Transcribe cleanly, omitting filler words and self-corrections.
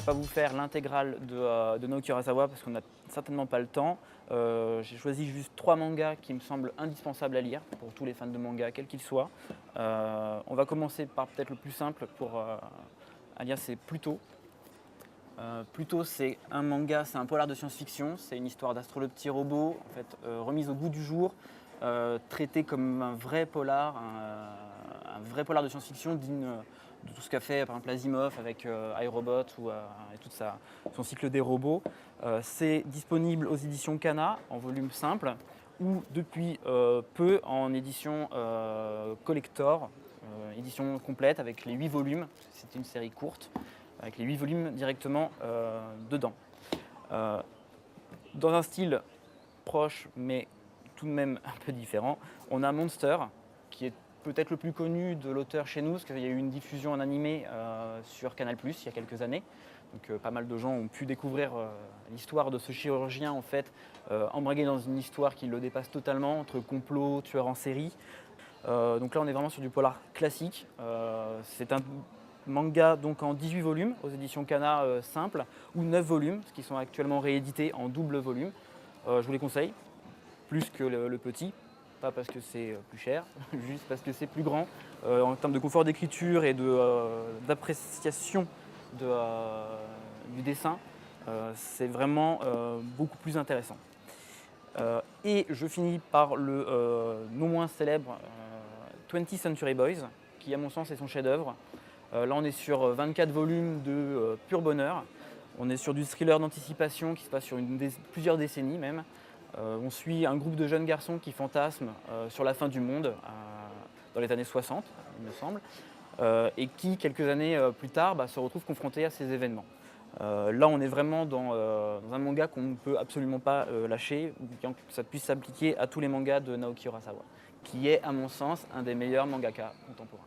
vais pas vous faire l'intégrale de Naoki Urasawa parce qu'on n'a certainement pas le temps. J'ai choisi juste 3 mangas qui me semblent indispensables à lire pour tous les fans de manga, quels qu'ils soient. On va commencer par peut-être le plus simple à lire, c'est Pluto. Pluto, c'est un manga, c'est un polar de science-fiction, c'est une histoire d'astrologue petit robot, en fait, remise au goût du jour, traité comme un vrai polar, un vrai polar de science-fiction digne de tout ce qu'a fait par exemple Asimov avec iRobot et tout son cycle des robots. C'est disponible aux éditions Kana en volume simple ou depuis peu en édition collector, édition complète avec les 8 volumes, c'était une série courte avec les 8 volumes directement dedans. Dans un style proche, mais tout de même un peu différent, on a Monster, qui est peut-être le plus connu de l'auteur chez nous, parce qu'il y a eu une diffusion en animé sur Canal+, il y a quelques années. Donc pas mal de gens ont pu découvrir l'histoire de ce chirurgien, en fait, embragué dans une histoire qui le dépasse totalement, entre complot, tueur en série. Donc là, on est vraiment sur du polar classique. C'est un manga donc en 18 volumes aux éditions Kana simple ou 9 volumes, qui sont actuellement réédités en double volume. Je vous les conseille, plus que le petit, pas parce que c'est plus cher, juste parce que c'est plus grand. En termes de confort d'écriture et d'appréciation du dessin, c'est vraiment beaucoup plus intéressant. Et je finis par le non moins célèbre 20th Century Boys, qui à mon sens est son chef-d'œuvre. Là on est sur 24 volumes de pur bonheur. On est sur du thriller d'anticipation qui se passe sur plusieurs décennies même. On suit un groupe de jeunes garçons qui fantasment sur la fin du monde dans les années 60, il me semble, et qui, quelques années plus tard, se retrouvent confrontés à ces événements. Là, on est vraiment dans un manga qu'on ne peut absolument pas lâcher, bien que ça puisse s'appliquer à tous les mangas de Naoki Urasawa, qui est, à mon sens, un des meilleurs mangaka contemporains.